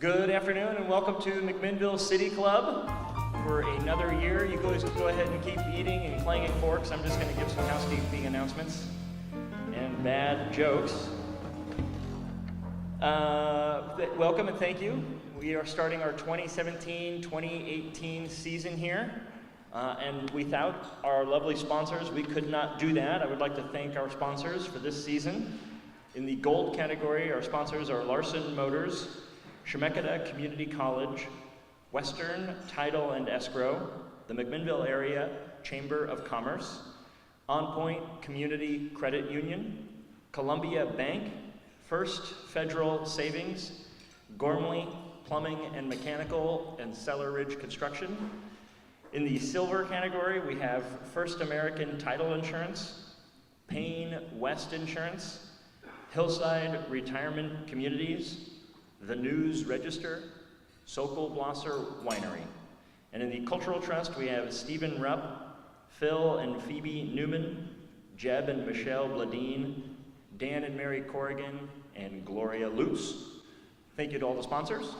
Good afternoon and welcome to McMinnville City Club. For another year, you guys go ahead and keep eating and clanging forks. I'm just going to give some housekeeping announcements and bad jokes. Welcome and thank you. We are starting our 2017-2018 season here. And without our lovely sponsors, we could not do that. I would like to thank our sponsors for this season. In the gold category, our sponsors are Larson Motors, Chemeketa Community College, Western Title and Escrow, the McMinnville Area Chamber of Commerce, On Point Community Credit Union, Columbia Bank, First Federal Savings, Gormley Plumbing and Mechanical, and Cellar Ridge Construction. In the silver category, we have First American Title Insurance, Payne West Insurance, Hillside Retirement Communities, The News Register, Sokol Blosser Winery. And in the Cultural Trust, we have Stephen Rupp, Phil and Phoebe Newman, Jeb and Michelle Bladine, Dan and Mary Corrigan, and Gloria Lutz. Thank you to all the sponsors.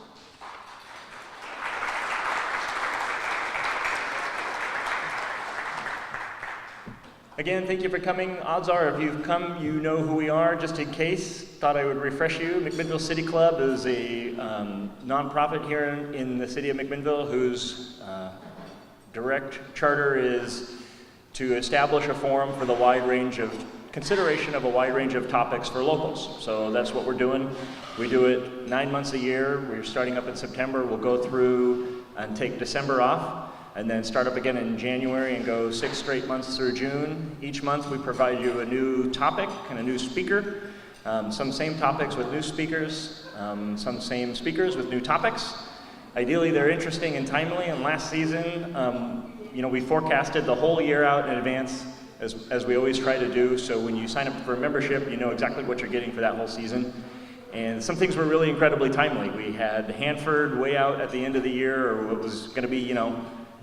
Again, thank you for coming. Odds are, if you've come, you know who we are. Just in case, thought I would refresh you. McMinnville City Club is a nonprofit here in the city of McMinnville whose direct charter is to establish a forum for the consideration of a wide range of topics for locals. So that's what we're doing. We do it 9 months a year. We're starting up in September. We'll go through and take December off, and then start up again in January and go 6 straight months through June. Each month we provide you a new topic and a new speaker. Some same topics with new speakers, some same speakers with new topics. Ideally they're interesting and timely, and last season we forecasted the whole year out in advance as we always try to do, so when you sign up for a membership you know exactly what you're getting for that whole season. And some things were really incredibly timely. We had Hanford way out at the end of the year, or what was going to be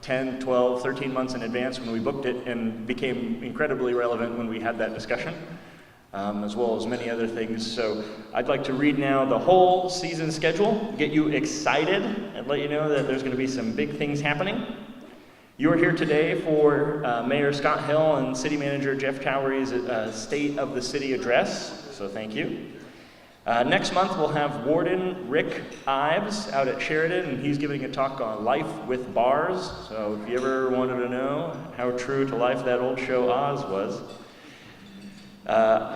10, 12, 13 months in advance when we booked it, and became incredibly relevant when we had that discussion, as well as many other things. So I'd like to read now the whole season schedule, get you excited, and let you know that there's going to be some big things happening. You are here today for Mayor Scott Hill and City Manager Jeff Towery's State of the City Address, so thank you. Next month we'll have Warden Rick Ives out at Sheridan, and he's giving a talk on life with bars. So if you ever wanted to know how true to life that old show Oz was.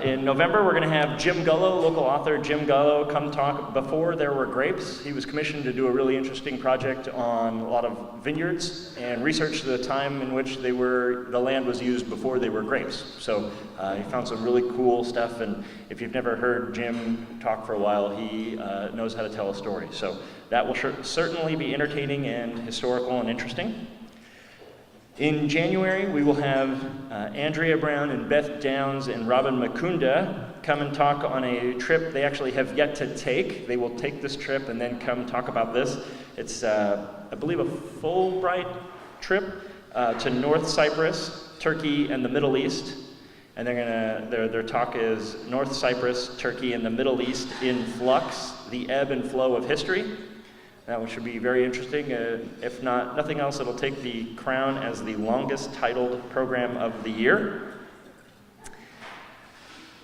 In November we're going to have Jim Gullo, local author Jim Gullo, come talk Before There Were Grapes. He was commissioned to do a really interesting project on a lot of vineyards and research the time in which the land was used before they were grapes. So he found some really cool stuff, and if you've never heard Jim talk for a while, he knows how to tell a story. So that will certainly be entertaining and historical and interesting. In January, we will have Andrea Brown and Beth Downs and Robin Makunda come and talk on a trip they actually have yet to take. They will take this trip and then come talk about this. It's, I believe, a Fulbright trip to North Cyprus, Turkey, and the Middle East. And their talk is North Cyprus, Turkey, and the Middle East in Flux, the Ebb and Flow of History. That one should be very interesting. If not, nothing else, it'll take the crown as the longest titled program of the year.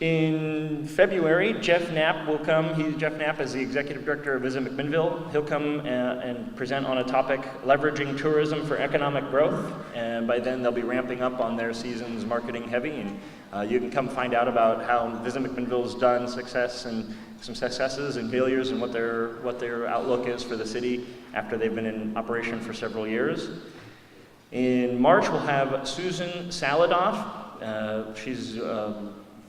In February, Jeff Knapp will come. Jeff Knapp is the Executive Director of Visit McMinnville. He'll come and present on a topic, leveraging tourism for economic growth. And by then, they'll be ramping up on their season's marketing heavy. And you can come find out about how Visit McMinnville's done some successes and failures, and what their outlook is for the city after they've been in operation for several years. In March, we'll have Susan Saladoff. She's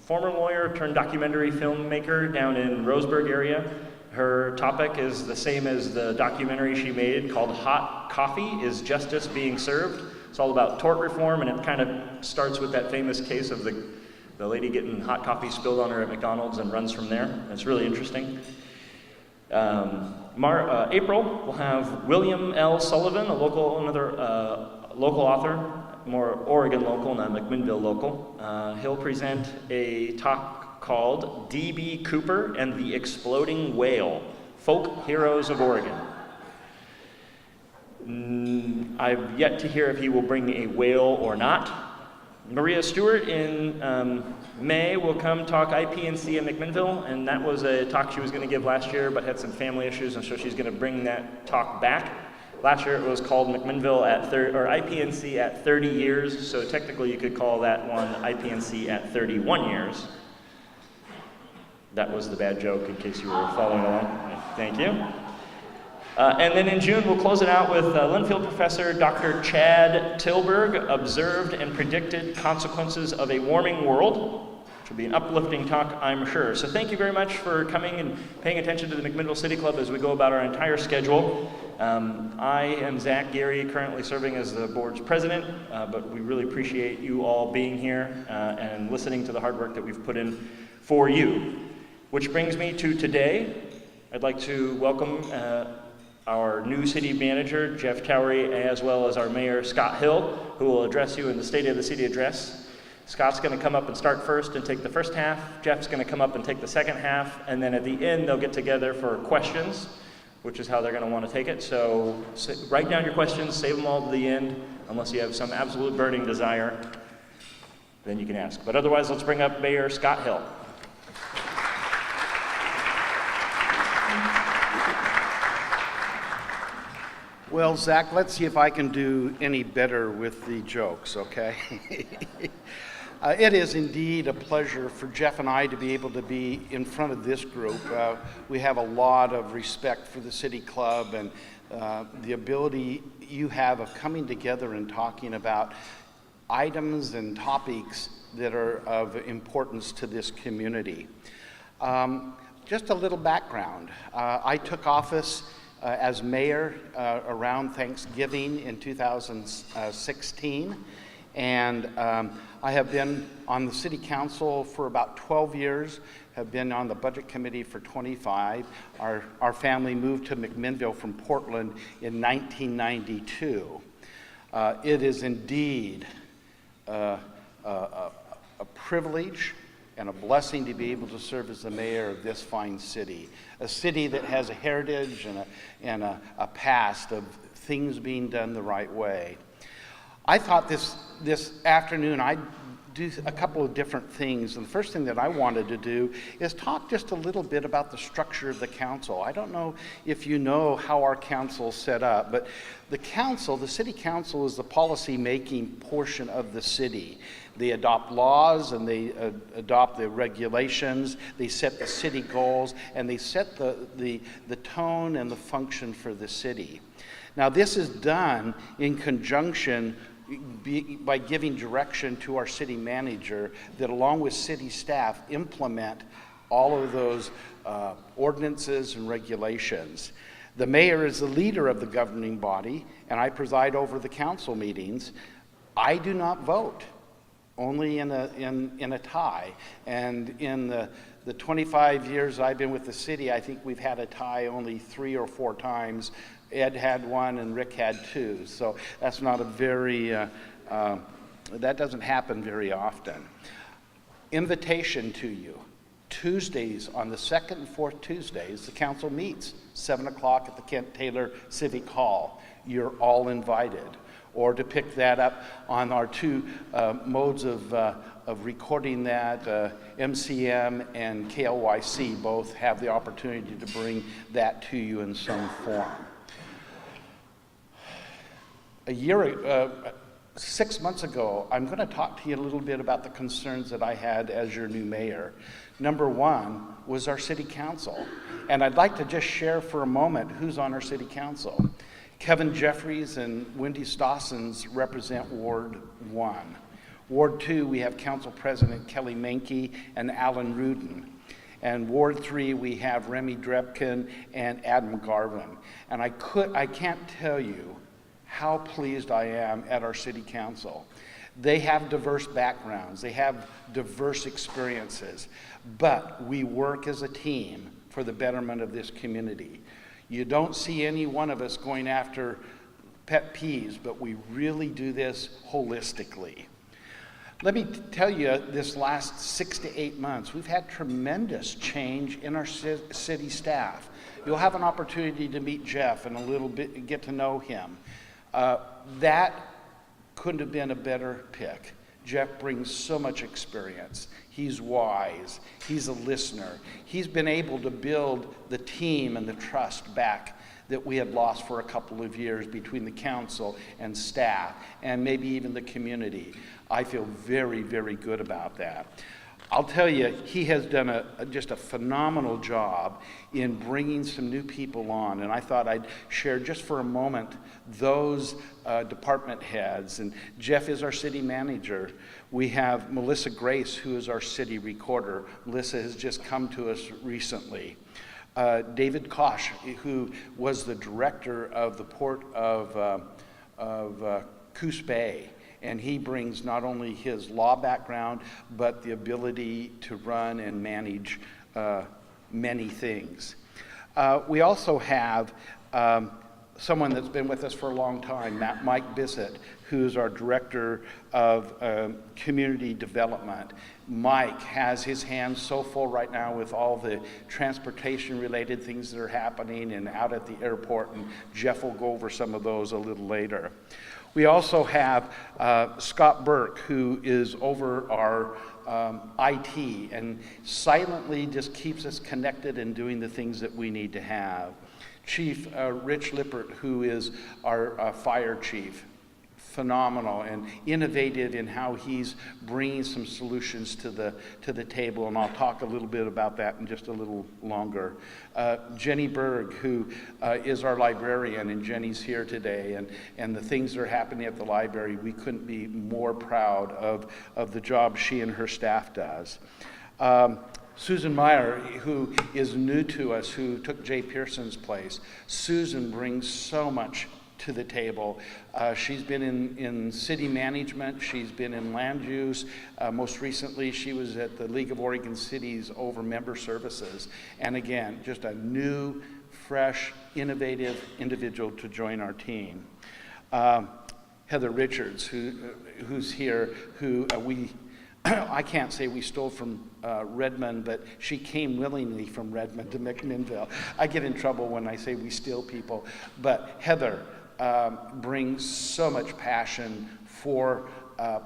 former lawyer turned documentary filmmaker down in Roseburg area. Her topic is the same as the documentary she made called Hot Coffee, Is Justice Being Served? It's all about tort reform, and it kind of starts with that famous case of the lady getting hot coffee spilled on her at McDonald's and runs from there. It's really interesting. April, we'll have William L. Sullivan, another local author, more Oregon local, not McMinnville local. He'll present a talk called D.B. Cooper and the Exploding Whale, Folk Heroes of Oregon. I've yet to hear if he will bring a whale or not. Maria Stewart in May will come talk IP&C in McMinnville, and that was a talk she was going to give last year but had some family issues, and so she's going to bring that talk back. Last year it was called McMinnville at IP&C at 30 years, so technically you could call that one IP&C at 31 years. That was the bad joke, in case you were following along. Thank you. And then in June, we'll close it out with Linfield professor Dr. Chad Tilburg, Observed and Predicted Consequences of a Warming World, which will be an uplifting talk, I'm sure. So thank you very much for coming and paying attention to the McMinnville City Club as we go about our entire schedule. I am Zach Gary, currently serving as the board's president, but we really appreciate you all being here and listening to the hard work that we've put in for you. Which brings me to today. I'd like to welcome our new city manager, Jeff Towery, as well as our mayor, Scott Hill, who will address you in the State of the City address. Scott's going to come up and start first and take the first half. Jeff's going to come up and take the second half. And then at the end, they'll get together for questions, which is how they're going to want to take it. So write down your questions, save them all to the end, unless you have some absolute burning desire, then you can ask. But otherwise, let's bring up Mayor Scott Hill. Well, Zach, let's see if I can do any better with the jokes, okay? It is indeed a pleasure for Jeff and I to be able to be in front of this group. We have a lot of respect for the City Club and the ability you have of coming together and talking about items and topics that are of importance to this community. Just a little background. I took office as mayor around Thanksgiving in 2016, and I have been on the city council for about 12 years, have been on the budget committee for 25. Our family moved to McMinnville from Portland in 1992. It is indeed a privilege and a blessing to be able to serve as the mayor of this fine city, a city that has a heritage and a past of things being done the right way. I thought this afternoon I'd do a couple of different things, and the first thing that I wanted to do is talk just a little bit about the structure of the council. I don't know if you know how our council is set up, but the council, the city council, is the policy-making portion of the city. They adopt laws and they adopt the regulations, they set the city goals, and they set the tone and the function for the city. Now, this is done in conjunction by giving direction to our city manager that, along with city staff, implement all of those ordinances and regulations. The mayor is the leader of the governing body, and I preside over the council meetings. I do not vote, only in a tie. And in the 25 years I've been with the city, I think we've had a tie only 3 or 4 times. Ed had 1 and Rick had 2. So that's not a very, that doesn't happen very often. Invitation to you. Tuesdays, on the 2nd and 4th Tuesdays, the council meets 7 o'clock at the Kent Taylor Civic Hall. You're all invited. Or to pick that up on our 2 modes of recording that, MCM and KLYC both have the opportunity to bring that to you in some form. 6 months ago, I'm going to talk to you a little bit about the concerns that I had as your new mayor. Number 1 was our city council. And I'd like to just share for a moment who's on our city council. Kevin Jeffries and Wendy Stossens represent Ward 1. Ward 2, we have Council President Kelly Menke and Alan Rudin. And Ward 3, we have Remy Drebkin and Adam Garvin. And I can't tell you how pleased I am at our city council. They have diverse backgrounds, they have diverse experiences, but we work as a team for the betterment of this community. You don't see any one of us going after pet peeves, but we really do this holistically. Let me tell you, this last 6 to 8 months, we've had tremendous change in our city staff. You'll have an opportunity to meet Jeff and a little bit, get to know him. That couldn't have been a better pick. Jeff brings so much experience. He's wise. He's a listener. He's been able to build the team and the trust back that we had lost for a couple of years between the council and staff and maybe even the community. I feel very, very good about that. I'll tell you, he has done just a phenomenal job in bringing some new people on, and I thought I'd share just for a moment those department heads. And Jeff is our city manager. We have Melissa Grace, who is our city recorder. Melissa has just come to us recently. David Kosh, who was the director of the port of Coos Bay. And he brings not only his law background, but the ability to run and manage many things. We also have someone that's been with us for a long time, Mike Bissett, who's our director of community development. Mike has his hands so full right now with all the transportation related things that are happening and out at the airport, and Jeff will go over some of those a little later. We also have Scott Burke, who is over our IT and silently just keeps us connected and doing the things that we need to have. Chief Rich Lippert, who is our fire chief. Phenomenal and innovative in how he's bringing some solutions to the table, and I'll talk a little bit about that in just a little longer. Jenny Berg, who is our librarian, and Jenny's here today, and the things that are happening at the library, we couldn't be more proud of the job she and her staff does. Susan Meyer, who is new to us, who took Jay Pearson's place. Susan brings so much to the table. She's been in city management, she's been in land use. Most recently, she was at the League of Oregon Cities over member services. And again, just a new, fresh, innovative individual to join our team. Heather Richards, who's here, who I can't say we stole from Redmond, but she came willingly from Redmond to McMinnville. I get in trouble when I say we steal people, but Heather brings so much passion for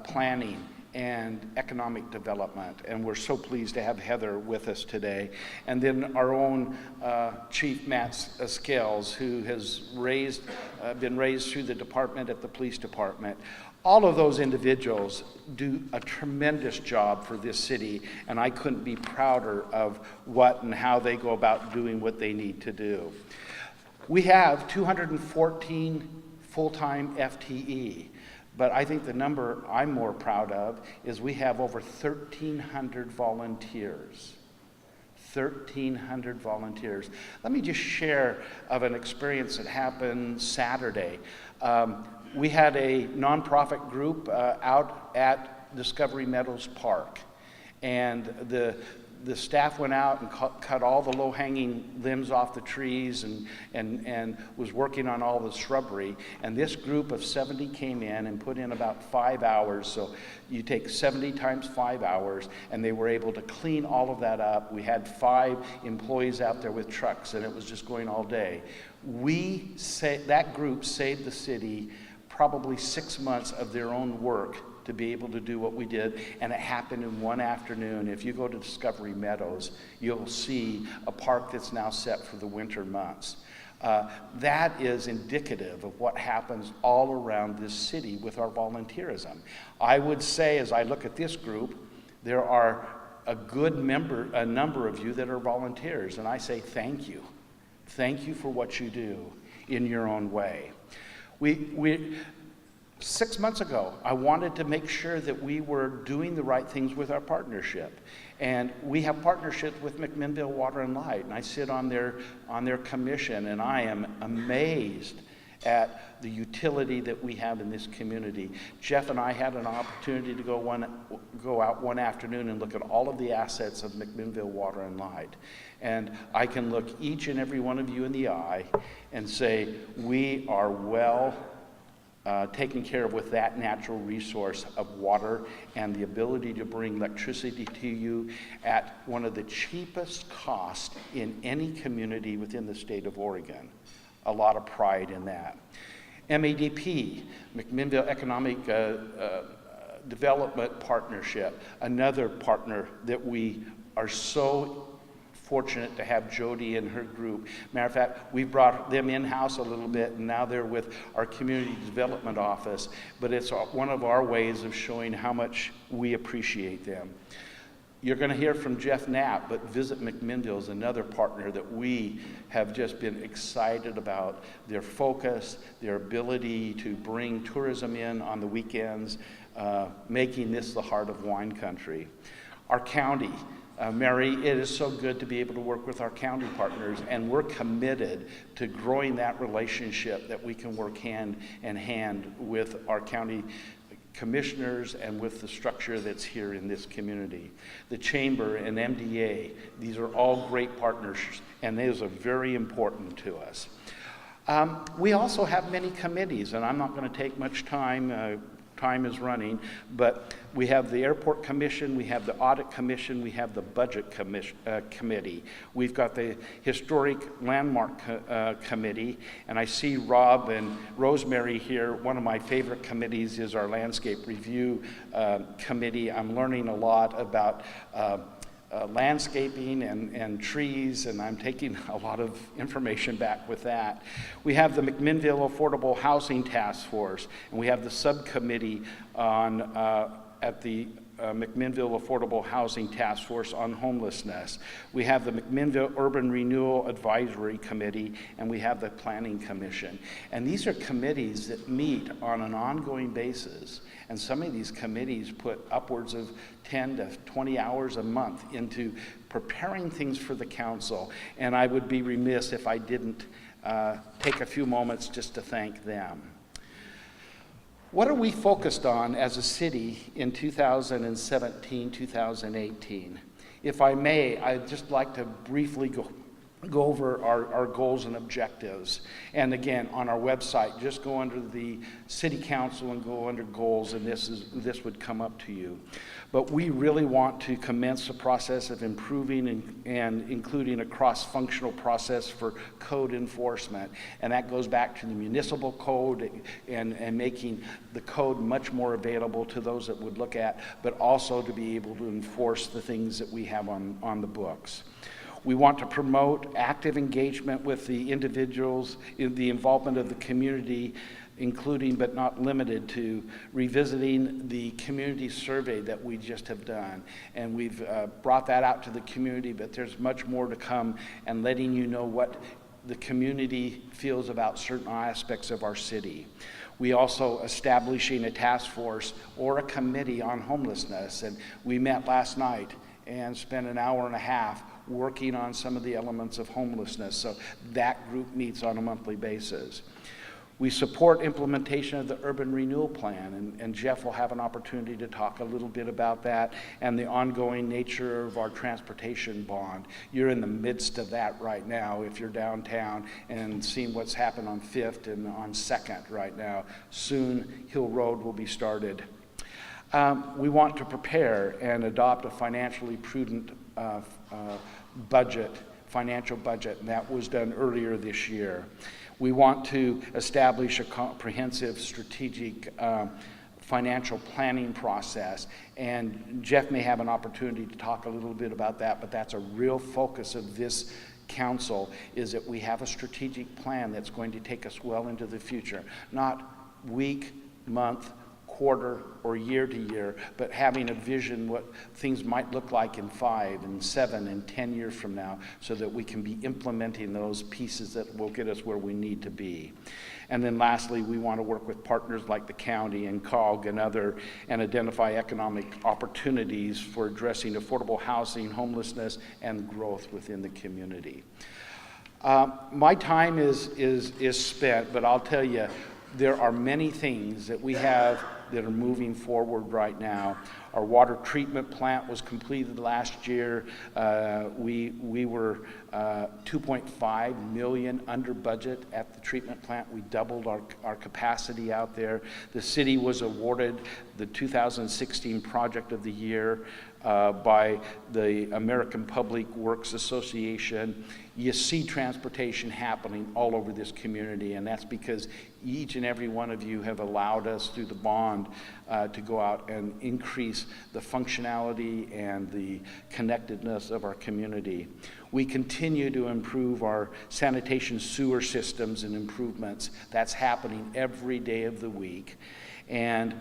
planning and economic development, and we're so pleased to have Heather with us today. And then our own Chief Matt Scales, who has been raised through the department at the police department. All of those individuals do a tremendous job for this city, and I couldn't be prouder of what and how they go about doing what they need to do. We have 214 full-time FTE, but I think the number I'm more proud of is we have over 1,300 volunteers. 1,300 volunteers. Let me just share of an experience that happened Saturday. We had a nonprofit group out at Discovery Meadows Park, and the staff went out and cut all the low-hanging limbs off the trees and was working on all the shrubbery. And this group of 70 came in and put in about 5 hours. So you take 70 times 5 hours, and they were able to clean all of that up. We had 5 employees out there with trucks, and it was just going all day. That group saved the city probably 6 months of their own work to be able to do what we did, and it happened in one afternoon. If you go to Discovery Meadows, you'll see a park that's now set for the winter months. That is indicative of what happens all around this city with our volunteerism. I would say, as I look at this group, there are a number of you that are volunteers, and I say thank you. Thank you for what you do in your own way. 6 months ago, I wanted to make sure that we were doing the right things with our partnership. And we have partnerships with McMinnville Water and Light, and I sit on their commission, and I am amazed at the utility that we have in this community. Jeff and I had an opportunity to go out one afternoon and look at all of the assets of McMinnville Water and Light. And I can look each and every one of you in the eye and say, we are well taken care of with that natural resource of water and the ability to bring electricity to you at one of the cheapest costs in any community within the state of Oregon. A lot of pride in that. MADP, McMinnville Economic Development Partnership, another partner that we are so fortunate to have Jody and her group. Matter of fact, we brought them in-house a little bit, and now they're with our community development office, but it's one of our ways of showing how much we appreciate them. You're going to hear from Jeff Knapp, but Visit McMinnville is another partner that we have just been excited about. Their focus, their ability to bring tourism in on the weekends, making this the heart of wine country. Our county, Mary, it is so good to be able to work with our county partners, and we're committed to growing that relationship that we can work hand in hand with our county commissioners and with the structure that's here in this community. The Chamber and MDA, these are all great partners, and those are very important to us. We also have many committees, and I'm not going to take much time. Time is running, but we have the Airport Commission, we have the Audit Commission, we have the Budget Committee. We've got the Historic Landmark Committee, and I see Rob and Rosemary here. One of my favorite committees is our Landscape Review Committee. I'm learning a lot about landscaping and trees, and I'm taking a lot of information back with that. We have the McMinnville Affordable Housing Task Force, and we have the subcommittee on at the McMinnville Affordable Housing Task Force on homelessness. We have the McMinnville Urban Renewal Advisory Committee, and we have the Planning Commission. And these are committees that meet on an ongoing basis. And some of these committees put upwards of 10 to 20 hours a month into preparing things for the council. And I would be remiss if I didn't take a few moments just to thank them. What are we focused on as a city in 2017, 2018? If I may, I'd just like to briefly go over our goals and objectives. And again, on our website, just go under the City Council and go under goals, and this would come up to you. But we really want to commence the process of improving and including a cross-functional process for code enforcement. And that goes back to the municipal code and making the code much more available to those that would look at, but also to be able to enforce the things that we have on the books. We want to promote active engagement with the individuals, in the involvement of the community, including but not limited to revisiting the community survey that we just have done. And we've brought that out to the community, but there's much more to come, and letting you know what the community feels about certain aspects of our city. We also establishing a task force or a committee on homelessness, and we met last night and spent an hour and a half working on some of the elements of homelessness. So that group meets on a monthly basis. We support implementation of the Urban Renewal Plan, and Jeff will have an opportunity to talk a little bit about that and the ongoing nature of our transportation bond. You're in the midst of that right now if you're downtown and seeing what's happened on 5th and on 2nd right now. Soon Hill Road will be started. We want to prepare and adopt a financially prudent financial budget, and that was done earlier this year. We want to establish a comprehensive strategic financial planning process, and Jeff may have an opportunity to talk a little bit about that, but that's a real focus of this council, is that we have a strategic plan that's going to take us well into the future, not week, month, quarter, or year to year, but having a vision what things might look like in 5 and 7 and 10 years from now, so that we can be implementing those pieces that will get us where we need to be. And then lastly, we want to work with partners like the county and COG and identify economic opportunities for addressing affordable housing, homelessness, and growth within the community. My time is spent, but I'll tell you, there are many things that we have that are moving forward right now. Our water treatment plant was completed last year. We were 2.5 million under budget at the treatment plant. We doubled our capacity out there. The city was awarded the 2016 Project of the Year by the American Public Works Association. You see transportation happening all over this community, and that's because each and every one of you have allowed us through the bond to go out and increase the functionality and the connectedness of our community. We continue to improve our sanitation sewer systems and improvements. That's happening every day of the week. And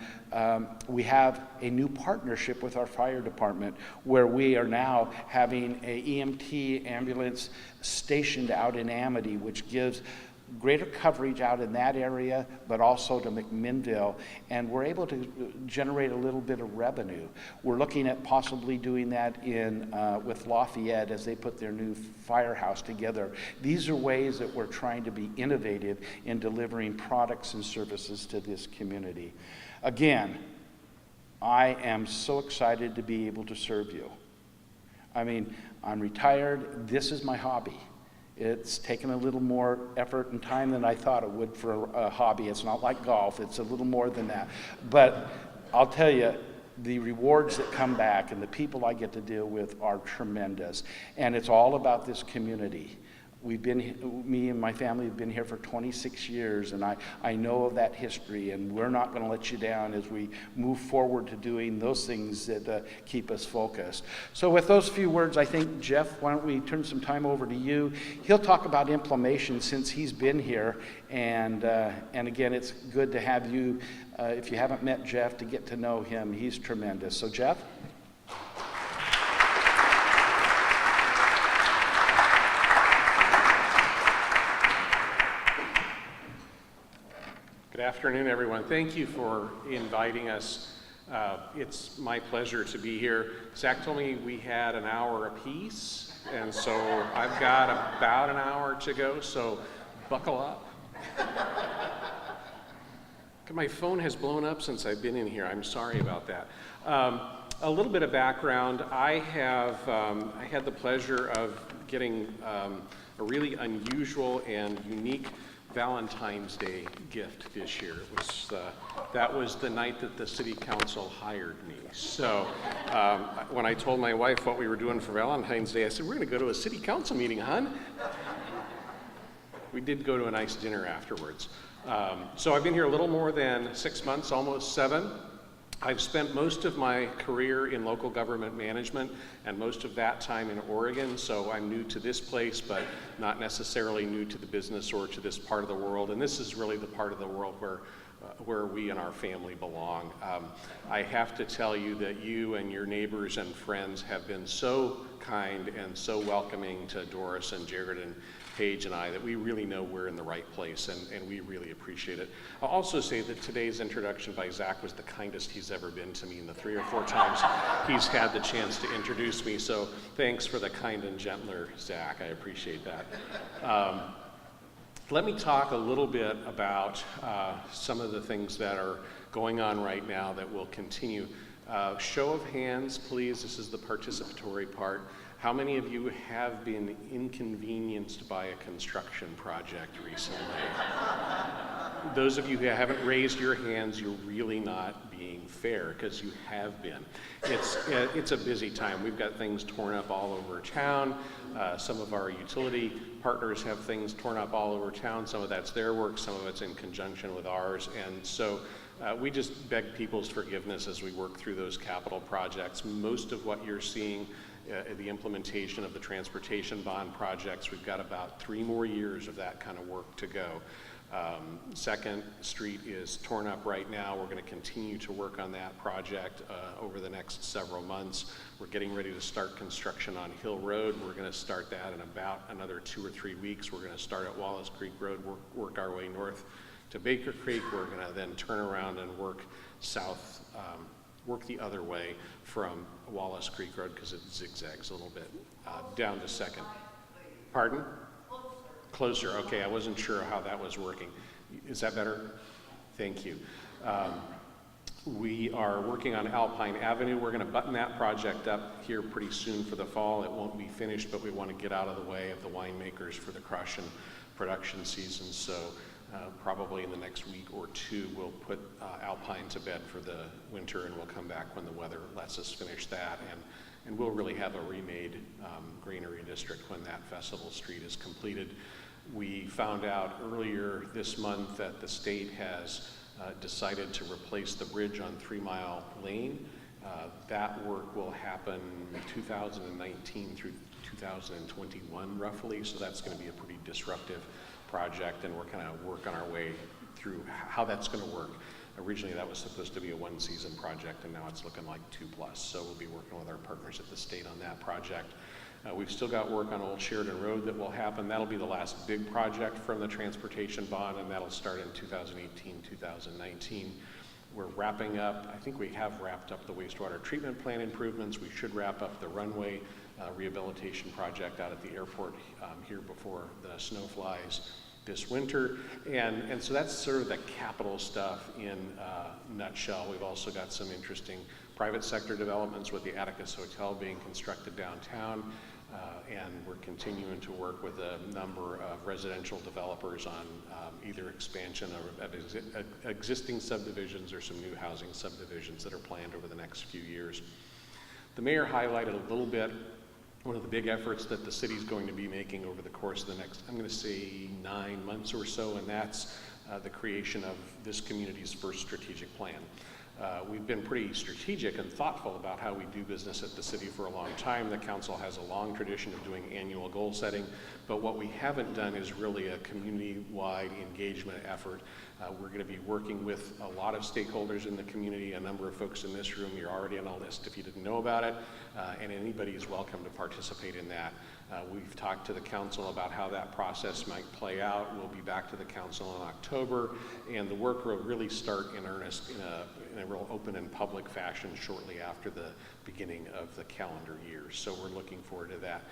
we have a new partnership with our fire department where we are now having an EMT ambulance stationed out in Amity, which gives greater coverage out in that area, but also to McMinnville, and we're able to generate a little bit of revenue. We're looking at possibly doing that with Lafayette as they put their new firehouse together. These are ways that we're trying to be innovative in delivering products and services to this community. Again, I am so excited to be able to serve you. I mean, I'm retired. This is my hobby. It's taken a little more effort and time than I thought it would for a hobby. It's not like golf. It's a little more than that. But I'll tell you, the rewards that come back and the people I get to deal with are tremendous. And it's all about this community. Me and my family have been here for 26 years, and I know of that history, and we're not going to let you down as we move forward to doing those things that keep us focused. So with those few words, I think, Jeff, why don't we turn some time over to you? He'll talk about inflammation since he's been here, and again, it's good to have you, if you haven't met Jeff, to get to know him. He's tremendous. So Jeff? Good afternoon, everyone. Thank you for inviting us. It's my pleasure to be here. Zach told me we had an hour apiece, and so I've got about an hour to go, so buckle up. My phone has blown up since I've been in here. I'm sorry about that. A little bit of background. I had the pleasure of getting a really unusual and unique Valentine's Day gift this year. That was the night that the city council hired me. So when I told my wife what we were doing for Valentine's Day, I said, we're going to go to a city council meeting, hon. We did go to a nice dinner afterwards. So I've been here a little more than 6 months, almost 7. I've spent most of my career in local government management and most of that time in Oregon, so I'm new to this place, but not necessarily new to the business or to this part of the world. And this is really the part of the world where we and our family belong. I have to tell you that you and your neighbors and friends have been so kind and so welcoming to Doris and Jared and Paige and I that we really know we're in the right place, and we really appreciate it. I'll also say that today's introduction by Zach was the kindest he's ever been to me in the 3 or 4 times he's had the chance to introduce me, so thanks for the kind and gentler Zach. I appreciate that. Let me talk a little bit about some of the things that are going on right now that will continue. Show of hands, please. This is the participatory part. How many of you have been inconvenienced by a construction project recently? Those of you who haven't raised your hands, you're really not being fair, because you have been. It's a busy time. We've got things torn up all over town. Some of our utility partners have things torn up all over town. Some of that's their work, some of it's in conjunction with ours. And so we just beg people's forgiveness as we work through those capital projects. Most of what you're seeing, the implementation of the transportation bond projects, we've got about 3 more years of that kind of work to go. 2nd Street is torn up right now. We're going to continue to work on that project over the next several months. We're getting ready to start construction on Hill Road. We're going to start that in about another 2 or 3 weeks. We're going to start at Wallace Creek Road, work our way north to Baker Creek. We're going to then turn around and work south, work the other way from Wallace Creek Road, because it zigzags a little bit, down to 2nd. Pardon? Closer, okay, I wasn't sure how that was working. Is that better? Thank you. We are working on Alpine Avenue. We're going to button that project up here pretty soon for the fall. It won't be finished, but we want to get out of the way of the winemakers for the crush and production season. So probably in the next week or two, we'll put Alpine to bed for the winter, and we'll come back when the weather lets us finish that. And we'll really have a remade greenery district when that Festival Street is completed. We found out earlier this month that the state has decided to replace the bridge on 3 Mile Lane. That work will happen 2019 through 2021 roughly, so that's going to be a pretty disruptive project, and we're kind of working our way through how that's going to work. Originally that was supposed to be a 1-season project, and now it's looking like 2+, so we'll be working with our partners at the state on that project. We've still got work on Old Sheridan Road that will happen. That'll be the last big project from the transportation bond, and that'll start in 2018, 2019. We're wrapping up, I think we have wrapped up the wastewater treatment plant improvements. We should wrap up the runway rehabilitation project out at the airport here before the snow flies this winter. And so that's sort of the capital stuff in a nutshell. We've also got some interesting private sector developments with the Atticus Hotel being constructed downtown. And we're continuing to work with a number of residential developers on either expansion of existing subdivisions or some new housing subdivisions that are planned over the next few years. The mayor highlighted a little bit one of the big efforts that the city's going to be making over the course of the next, I'm going to say 9 months or so, and that's the creation of this community's first strategic plan. We've been pretty strategic and thoughtful about how we do business at the city for a long time. The council has a long tradition of doing annual goal setting, but what we haven't done is really a community-wide engagement effort. We're going to be working with a lot of stakeholders in the community, a number of folks in this room. You're already on a list if you didn't know about it, and anybody is welcome to participate in that. We've talked to the council about how that process might play out. We'll be back to the council in October, and the work will really start in earnest in a real open and public fashion shortly after the beginning of the calendar year. So we're looking forward to that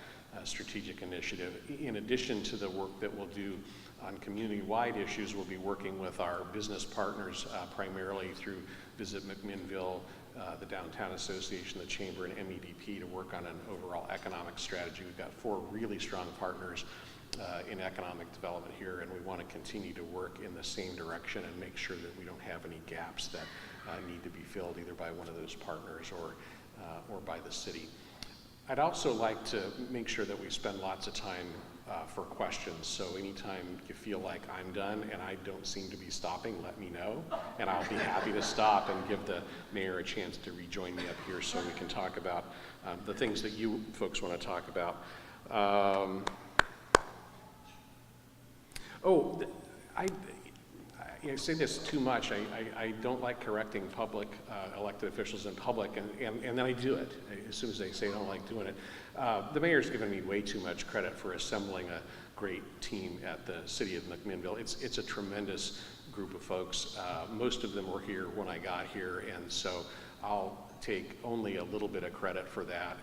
strategic initiative. In addition to the work that we'll do on community-wide issues, we'll be working with our business partners primarily through Visit McMinnville, the Downtown Association, the Chamber, and MEDP to work on an overall economic strategy. We've got 4 really strong partners in economic development here, and we want to continue to work in the same direction and make sure that we don't have any gaps that need to be filled either by one of those partners or by the city. I'd also like to make sure that we spend lots of time for questions. So anytime you feel like I'm done and I don't seem to be stopping, let me know, and I'll be happy to stop and give the mayor a chance to rejoin me up here so we can talk about the things that you folks want to talk about. I say this too much. I don't like correcting public elected officials in public, and then I do it as soon as they say I don't like doing it. The mayor's given me way too much credit for assembling a great team at the city of McMinnville. It's a tremendous group of folks. Most of them were here when I got here, and so I'll take only a little bit of credit for that.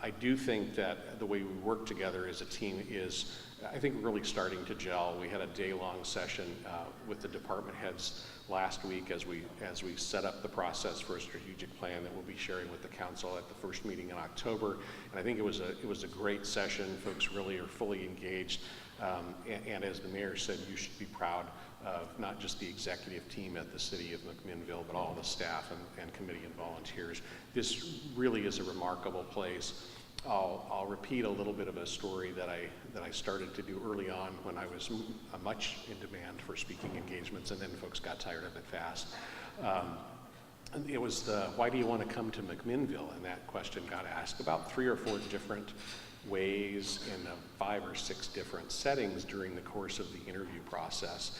I do think that the way we work together as a team is, I think, really starting to gel. We had a day-long session with the department heads last week as we set up the process for a strategic plan that we'll be sharing with the council at the first meeting in October. And I think it was a great session. Folks really are fully engaged. And as the mayor said, you should be proud of not just the executive team at the city of McMinnville, but all the staff and committee and volunteers. This really is a remarkable place. I'll repeat a little bit of a story that I started to do early on when I was much in demand for speaking engagements, and then folks got tired of it fast. It was why do you want to come to McMinnville? And that question got asked about 3 or 4 different ways in 5 or 6 different settings during the course of the interview process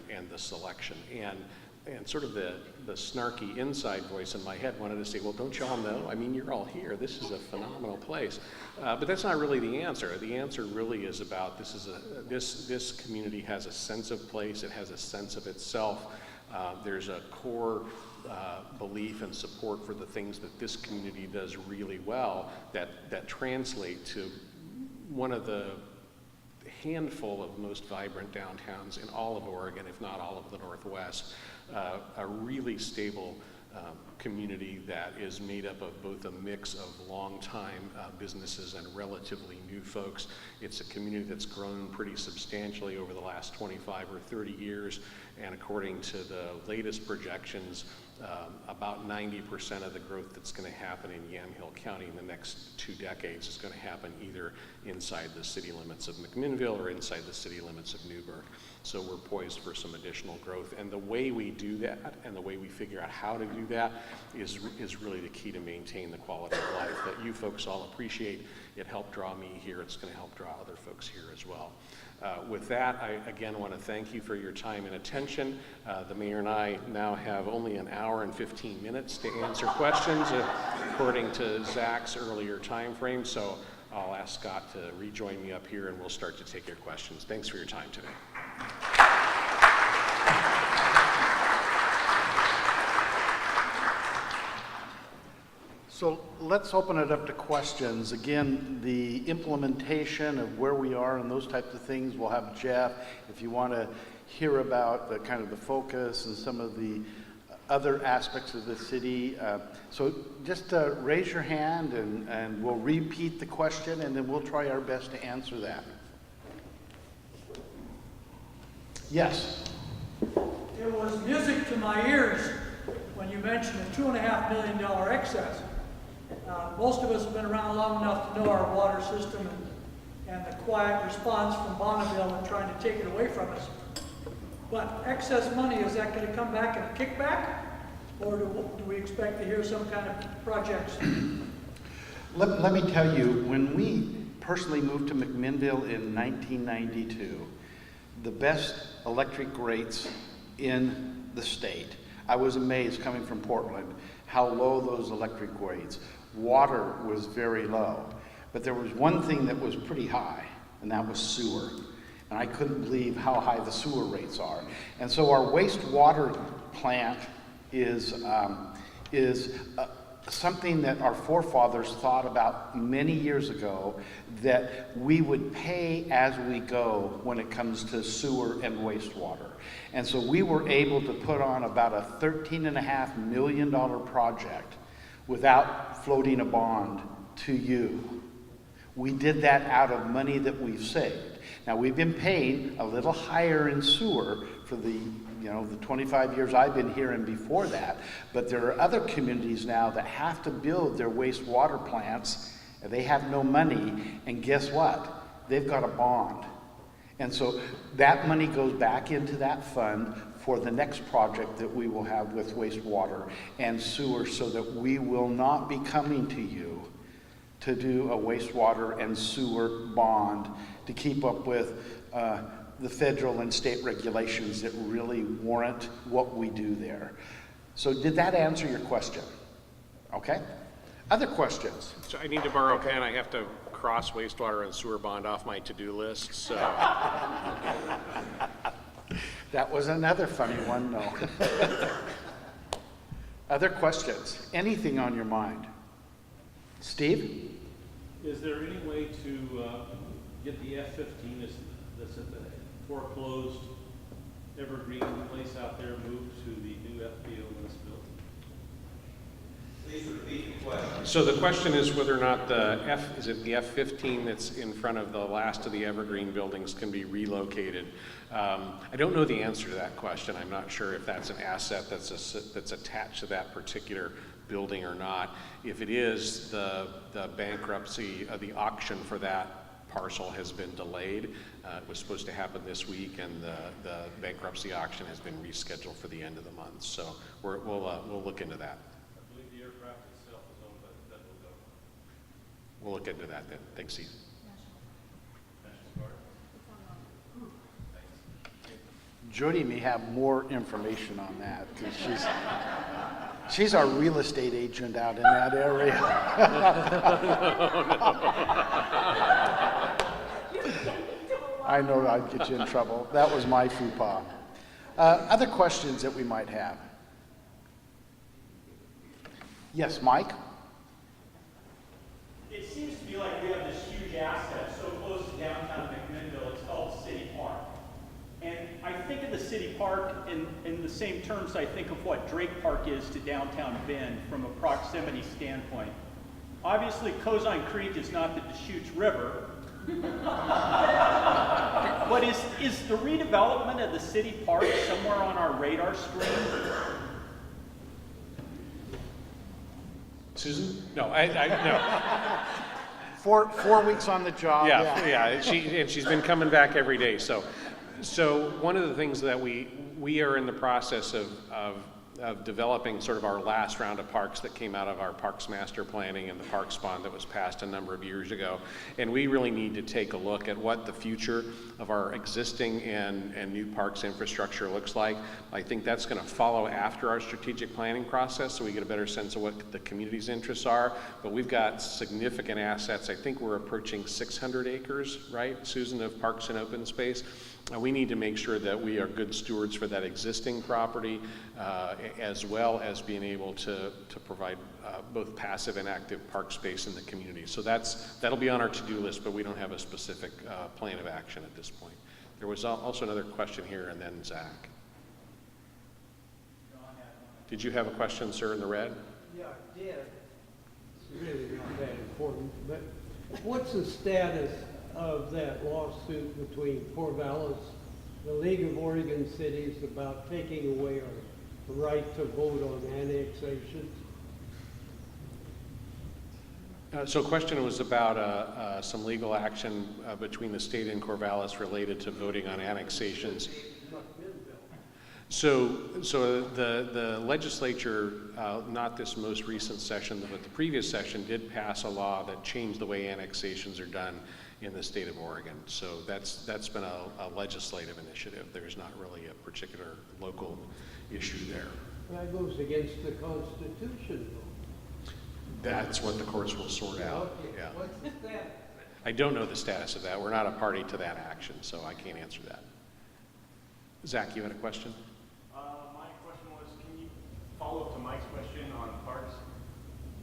and the selection. And sort of the snarky inside voice in my head wanted to say, well, don't y'all know? I mean, you're all here. This is a phenomenal place. But that's not really the answer. The answer really is about this community has a sense of place. It has a sense of itself. There's a core belief and support for the things that this community does really well that translate to one of the handful of most vibrant downtowns in all of Oregon, if not all of the Northwest. A really stable community that is made up of both a mix of long-time businesses and relatively new folks. It's a community that's grown pretty substantially over the last 25 or 30 years, and according to the latest projections, about 90% of the growth that's going to happen in Yamhill County in the next 2 decades is going to happen either inside the city limits of McMinnville or inside the city limits of Newburgh. So we're poised for some additional growth. And the way we do that and the way we figure out how to do that is really the key to maintain the quality of life that you folks all appreciate. It helped draw me here. It's going to help draw other folks here as well. With that, I again want to thank you for your time and attention. The mayor and I now have only an hour and 15 minutes to answer questions according to Zach's earlier time frame. So I'll ask Scott to rejoin me up here and we'll start to take your questions. Thanks for your time today. So let's open it up to questions. Again, the implementation of where we are and those types of things, we'll have Jeff. If you want to hear about the kind of the focus and some of the other aspects of the city. So just raise your hand and we'll repeat the question and then we'll try our best to answer that. Yes. It was music to my ears when you mentioned a $2.5 million excess. Most of us have been around long enough to know our water system and the quiet response from Bonneville and trying to take it away from us. But excess money, is that going to come back in a kickback? Or do we expect to hear some kind of projects? Let me tell you, when we personally moved to McMinnville in 1992, the best electric rates in the state. I was amazed coming from Portland how low those electric rates. Water was very low, but there was one thing that was pretty high, and that was sewer. And I couldn't believe how high the sewer rates are. And so our wastewater plant is something that our forefathers thought about many years ago, that we would pay as we go when it comes to sewer and wastewater. And so we were able to put on about a $13.5 million project without floating a bond to you. We did that out of money that we've saved. Now we've been paying a little higher in sewer for the 25 years I've been here and before that, but there are other communities now that have to build their wastewater plants, and they have no money, and guess what? They've got a bond. And so that money goes back into that fund for the next project that we will have with wastewater and sewer, so that we will not be coming to you to do a wastewater and sewer bond to keep up with the federal and state regulations that really warrant what we do there. So did that answer your question? Okay. Other questions? So I need to borrow a pen. I have to cross wastewater and sewer bond off my to-do list, so. That was another funny one, no. Other questions? Anything on your mind? Steve? Is there any way to get the F-15 that's at the foreclosed Evergreen place out there moved to the new FBO that's built? Please repeat the question. So the question is whether or not the F-15 that's in front of the last of the Evergreen buildings can be relocated. I don't know the answer to that question. I'm not sure if that's an asset that's attached to that particular building or not. If it is, the bankruptcy, the auction for that parcel has been delayed. It was supposed to happen this week, and the bankruptcy auction has been rescheduled for the end of the month. So we'll look into that. I believe the aircraft itself is owned by the federal government. We'll look into that then. Thanks, Steve. National Guard. Jody may have more information on that, because she's our real estate agent out in that area. I know I'd get you in trouble. That was my faux pas. Other questions that we might have? Yes, Mike? It seems to me like we have this huge asset so close to downtown McMinnville. It's called park in the same terms I think of what Drake Park is to downtown Bend from a proximity standpoint. Obviously, Cozine Creek is not the Deschutes River. But is the redevelopment of the city park somewhere on our radar screen? Susan? No, no. 4 weeks on the job. Yeah. She's been coming back every day. So one of the things that we are in the process of developing sort of our last round of parks that came out of our parks master planning and the parks bond that was passed a number of years ago. And we really need to take a look at what the future of our existing and new parks infrastructure looks like. I think that's going to follow after our strategic planning process, so we get a better sense of what the community's interests are. But we've got significant assets. I think we're approaching 600 acres, right, Susan, of parks and open space. We need to make sure that we are good stewards for that existing property, as well as being able to provide both passive and active park space in the community. So that'll be on our to-do list, but we don't have a specific plan of action at this point. There was also another question here, and then Zach. Did you have a question, sir, in the red? Yeah, I did. It's really not that important, but what's the status of that lawsuit between Corvallis, the League of Oregon Cities, about taking away our right to vote on annexation? So the question was about some legal action between the state and Corvallis related to voting on annexations. So the legislature, not this most recent session, but the previous session, did pass a law that changed the way annexations are done in the state of Oregon. So that's been a legislative initiative. There's not really a particular local issue there. That goes against the Constitution, though. That's what the courts will sort out. Okay. Yeah. What's the status? I don't know the status of that. We're not a party to that action, so I can't answer that. Zach, you had a question? My question was, can you follow up to Mike's question on parks?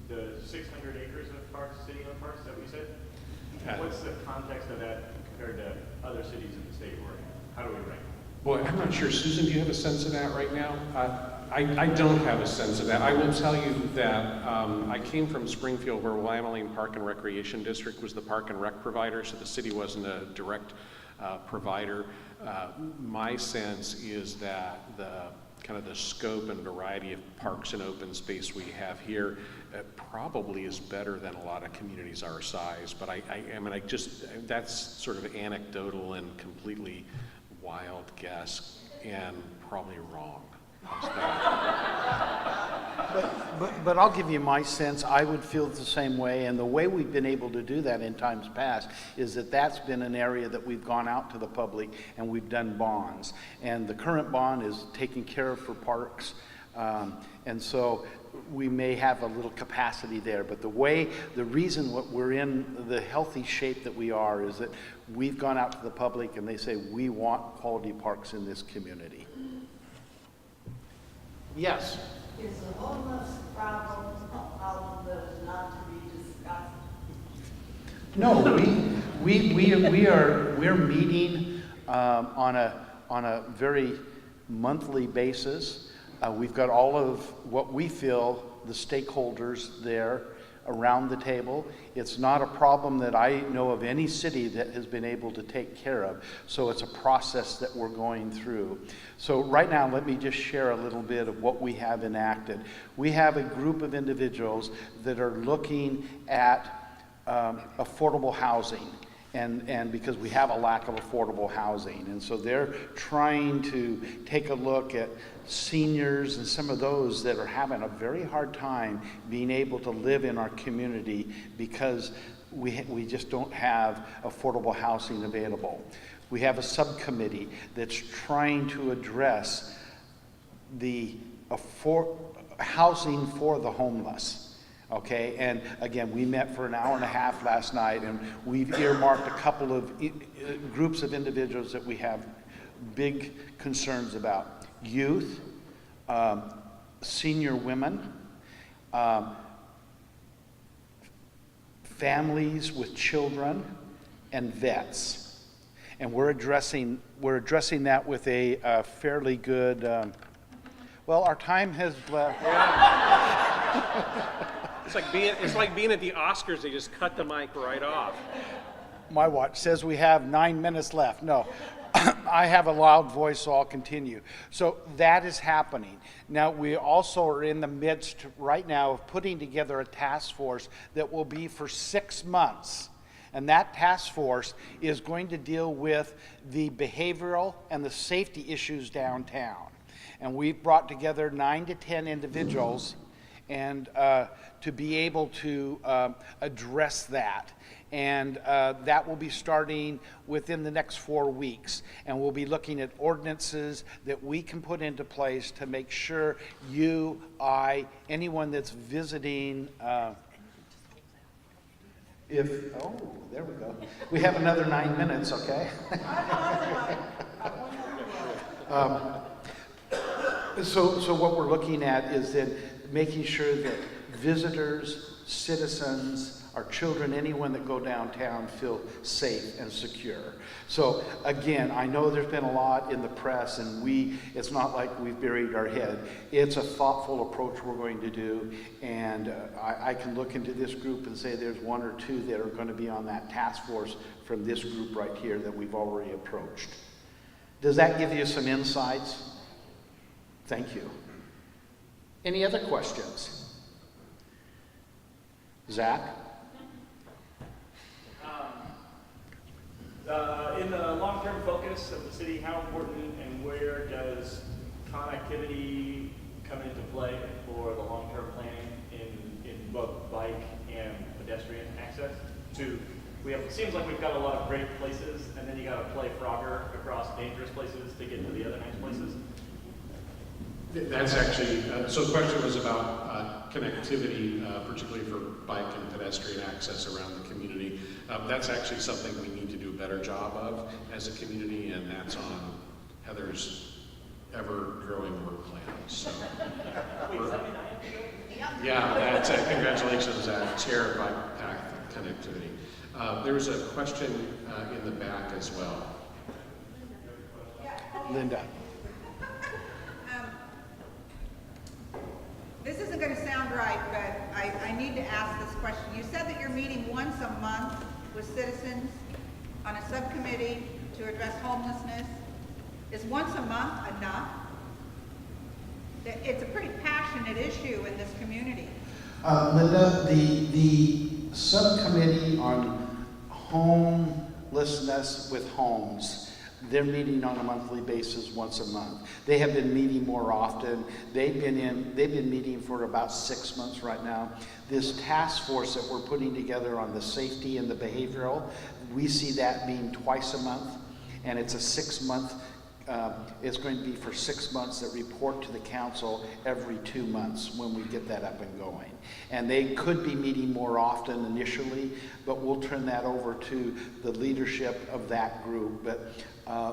The 600 acres of parks, city-owned parks, is that what you said? What's the context of that compared to other cities in the state of Oregon? How do we rank? Boy, I'm not sure. Susan, do you have a sense of that right now? I don't have a sense of that. I will tell you that I came from Springfield, where Wyoming Park and Recreation District was the park and rec provider, so the city wasn't a direct provider. My sense is that the kind of the scope and variety of parks and open space we have here probably is better than a lot of communities our size. But I mean, that's sort of anecdotal and completely wild guess, and probably wrong. But I'll give you my sense. I would feel the same way, and the way we've been able to do that in times past is that that's been an area that we've gone out to the public and we've done bonds. And the current bond is taken care of for parks, and so we may have a little capacity there. But the reason what we're in the healthy shape that we are is that we've gone out to the public and they say, we want quality parks in this community. Yes? Is the homeless problem a problem that is not to be discussed? No, we're meeting on a very monthly basis. We've got all of what we feel the stakeholders there around the table. It's not a problem that I know of any city that has been able to take care of. So it's a process that we're going through. So right now, let me just share a little bit of what we have enacted. We have a group of individuals that are looking at affordable housing. And because we have a lack of affordable housing. And so they're trying to take a look at seniors and some of those that are having a very hard time being able to live in our community because we just don't have affordable housing available. We have a subcommittee that's trying to address the housing for the homeless. Okay, and again, we met for an hour and a half last night, and we've earmarked a couple of groups of individuals that we have big concerns about. Youth, senior women, families with children, and vets. And we're addressing that with a fairly good, well, our time has left. It's like being at the Oscars, they just cut the mic right off. My watch says we have 9 minutes left. No, I have a loud voice, so I'll continue. So that is happening. Now, we also are in the midst right now of putting together a task force that will be for 6 months. And that task force is going to deal with the behavioral and the safety issues downtown. And we've brought together 9 to 10 individuals and to be able to address that. And that will be starting within the next 4 weeks. And we'll be looking at ordinances that we can put into place to make sure you, anyone that's visiting, there we go. We have another 9 minutes, okay? So what we're looking at is that making sure that visitors, citizens, our children, anyone that go downtown feel safe and secure. So again, I know there's been a lot in the press, and it's not like we've buried our head. It's a thoughtful approach we're going to do, and I can look into this group and say there's 1 or 2 that are going to be on that task force from this group right here that we've already approached. Does that give you some insights? Thank you. Any other questions? Zach? In the long-term focus of the city, how important and where does connectivity come into play for the long-term planning in both bike and pedestrian access? It seems like we've got a lot of great places, and then you got to play Frogger across dangerous places to get to the other nice places. That's actually, so the question was about connectivity, particularly for bike and pedestrian access around the community. That's actually something we need to do a better job of as a community, and that's on Heather's ever-growing work plan. So, yeah, that's congratulations, Chair of Bike Path Connectivity. There was a question in the back as well. Linda. This isn't going to sound right, but I need to ask this question. You said that you're meeting once a month with citizens on a subcommittee to address homelessness. Is once a month enough? It's a pretty passionate issue in this community. Linda, the subcommittee on homelessness with homes, they're meeting on a monthly basis once a month. They have been meeting more often. They've been meeting for about 6 months right now. This task force that we're putting together on the safety and the behavioral, we see that being twice a month, and it's a 6-month. It's going to be for 6 months that report to the council every 2 months when we get that up and going. And they could be meeting more often initially, but we'll turn that over to the leadership of that group. But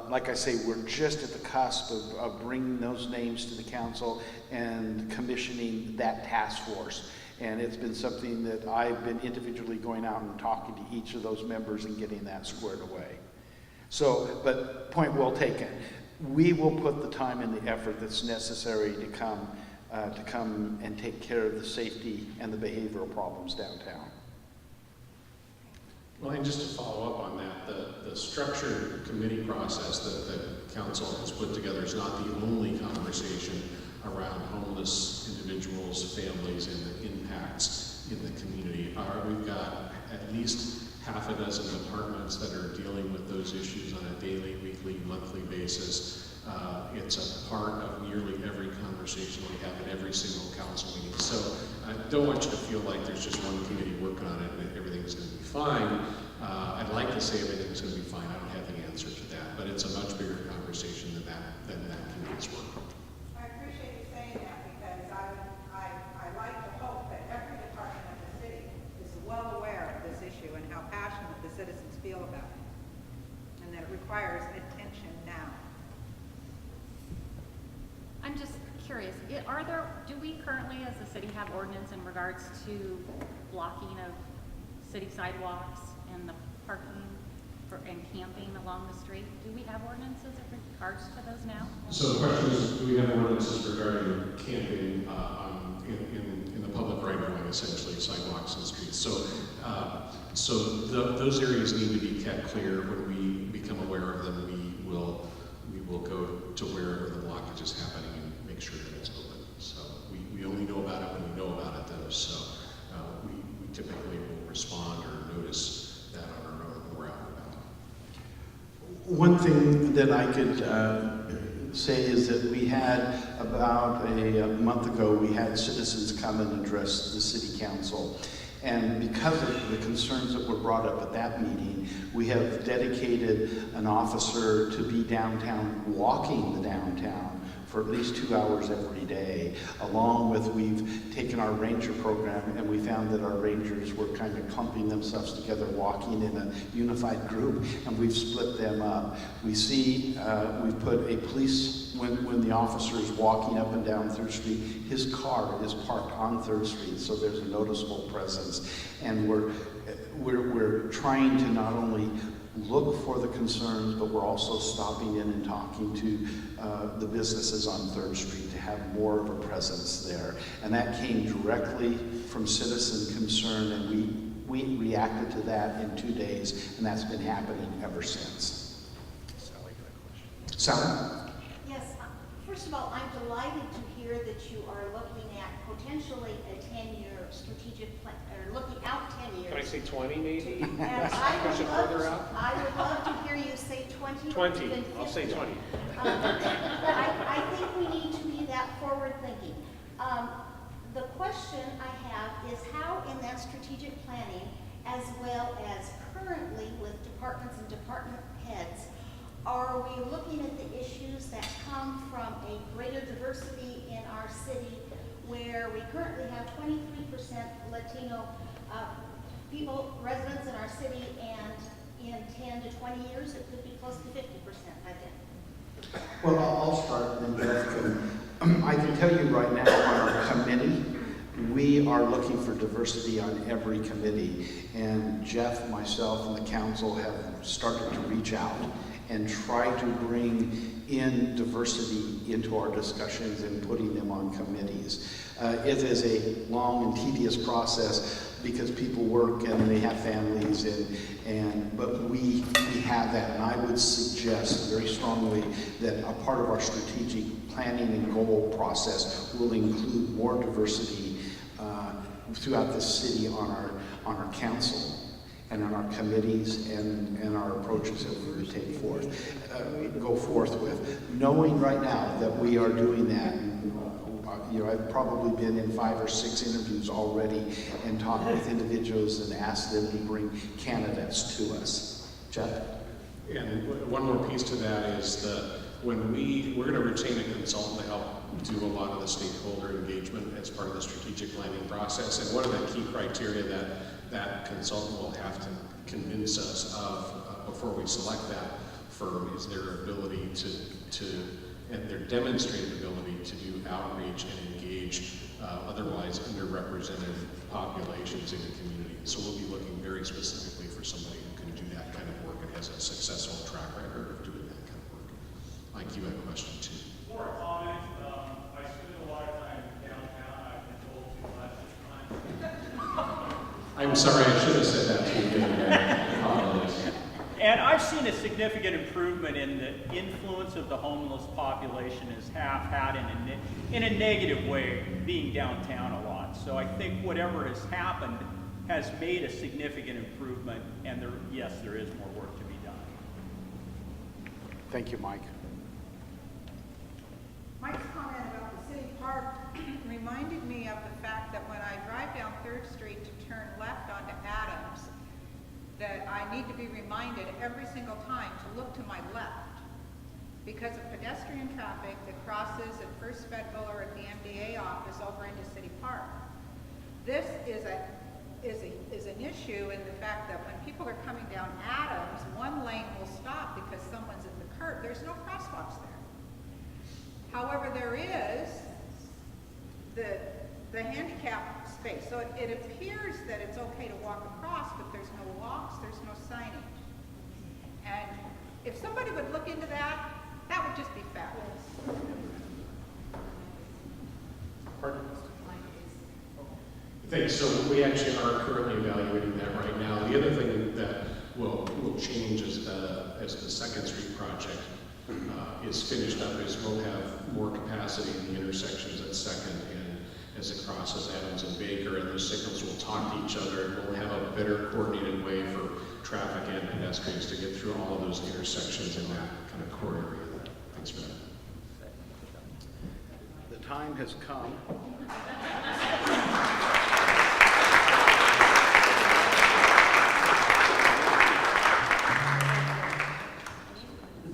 like I say, we're just at the cusp of bringing those names to the council and commissioning that task force. And it's been something that I've been individually going out and talking to each of those members and getting that squared away. So, but point well taken. We will put the time and the effort that's necessary to come and take care of the safety and the behavioral problems downtown. Well, and just to follow up on that, the structured committee process that the council has put together is not the only conversation around homeless individuals, families, and the impacts in the community. We've got at least half a dozen departments that are dealing with those issues on a daily, weekly, monthly basis. It's a part of nearly every conversation we have at every single council meeting. So I don't want you to feel like there's just one committee working on it and everything's going to be fine. I'd like to say everything's going to be fine. I don't have the answer to that, but it's a much bigger conversation than that committee's work. I appreciate you saying that, because I like to hope that every department of the city is well aware of this issue and how passionate the citizens feel about it, and that it requires attention now. I'm just curious, do we currently as a city have ordinance in regards to blocking of city sidewalks and the parking? and camping along the street? Do we have ordinances in regards to those now? So the question is, do we have ordinances regarding camping in the public right of way, essentially sidewalks and streets? So those areas need to be kept clear. When we become aware of them, we will go to wherever the blockage is happening and make sure that it's open. So we only know about it when we know about it, though. So we typically will respond or notice that on our own when we're out and about. One thing that I could say is that we had about a month ago, we had citizens come and address the city council. And because of the concerns that were brought up at that meeting, we have dedicated an officer to be downtown, walking the downtown for at least 2 hours every day, along with we've taken our ranger program and we found that our rangers were kind of clumping themselves together, walking in a unified group, and we've split them up. We see, we've put a police, when the officer is walking up and down 3rd Street, his car is parked on 3rd Street, so there's a noticeable presence. And we're trying to not only look for the concerns, but we're also stopping in and talking to the businesses on 3rd Street to have more of a presence there. And that came directly from citizen concern, and we reacted to that in 2 days, and that's been happening ever since. Sally? Yes, first of all, I'm delighted to hear that you are looking at potentially a 10-year strategic plan, or looking out 10 years. Can I say 20 maybe? And I Push it further out? would love to hear you say 20. 20. Even I'll say 50. 20. But I think we need to be that forward thinking. The question I have is how in that strategic planning, as well as currently with departments and department heads, are we looking at the issues that come from a greater diversity in our city, where we currently have 23% Latino people, residents in our city, and in 10 to 20 years, it could be close to 50%, I think. Well, I'll start, and then Jeff can. I can tell you right now on our committee, we are looking for diversity on every committee. And Jeff, myself, and the council have started to reach out and try to bring in diversity into our discussions and putting them on committees. It is a long and tedious process because people work and they have families, but we have that. And I would suggest very strongly that a part of our strategic planning and goal process will include more diversity throughout the city on our council and on our committees and our approaches that we would take go forth with. Knowing right now that we are doing that, I've probably been in 5 or 6 interviews already and talked with individuals and asked them to bring candidates to us. Jeff? And one more piece to that is we're going to retain a consultant to help do a lot of the stakeholder engagement as part of the strategic planning process. And one of the key criteria that consultant will have to convince us of before we select that firm is their ability and their demonstrated ability to do outreach and engage otherwise underrepresented populations in the community. So we'll be looking very specifically for somebody who can do that kind of work and has a successful track record of doing that kind of work. Mike, you had a question too. More comment. I spend a lot of time downtown. I've been told to lots of times. I'm sorry, I should have said that to you. I apologize. And I've seen a significant improvement in the influence of the homeless population as half had in a negative way, being downtown a lot. So I think whatever has happened has made a significant improvement, and yes, there is more work to be done. Thank you, Mike. Mike's comment about the city park reminded me of the fact that when I drive down 3rd Street to turn left onto Adams, that I need to be reminded every single time to look to my left because of pedestrian traffic that crosses at First Federal or at the MDA office over into City Park. This is an issue in the fact that when people are coming down Adams, one lane will stop because someone's at the curb. There's no crosswalks there. However, there is the handicap space. So it appears that it's okay to walk across, but there's no walks, there's no signage. And if somebody would look into that, that would just be fabulous. Thanks. So we actually are currently evaluating that right now. The other thing that will change as the Second Street project is finished up is we'll have more capacity in the intersections at Second and as it crosses Adams and Baker, and those signals will talk to each other, and we'll have a better coordinated way for traffic and pedestrians to get through all of those intersections in that kind of core area. Thanks for that. The time has come.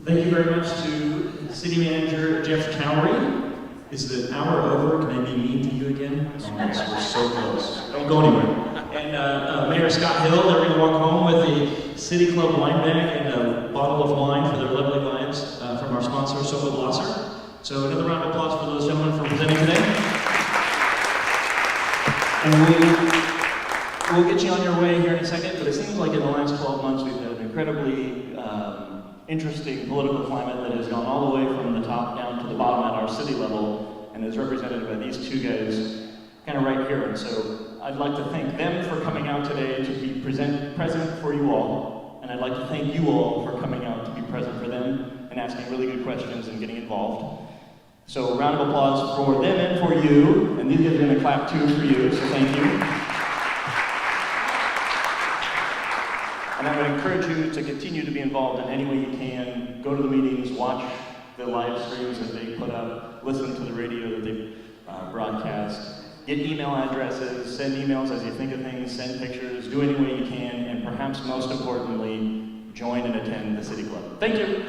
Thank you very much to City Manager Jeff Towery. Is the hour over? Can I be mean to you again? Yes, we're so close. Don't go anywhere. And Mayor Scott Hill, they're going to walk home with a City Club wine bag and a bottle of wine for their lovely lives from our sponsor, Sofa Glosser. So another round of applause for those gentlemen for presenting today. And we'll get you on your way here in a second, but it seems like in the last 12 months we've had an incredibly interesting political climate that has gone all the way from the top down to the bottom at our city level and is represented by these two guys kind of right here. And so I'd like to thank them for coming out today to be present for you all. And I'd like to thank you all for coming out to be present for them and asking really good questions and getting involved. So a round of applause for them and for you. And these guys are going to clap too for you, so thank you. And I would encourage you to continue to be involved in any way you can. Go to the meetings, watch the live streams that they put up, listen to the radio that they broadcast, get email addresses, send emails as you think of things, send pictures, do any way you can, and perhaps most importantly, join and attend the City Club. Thank you.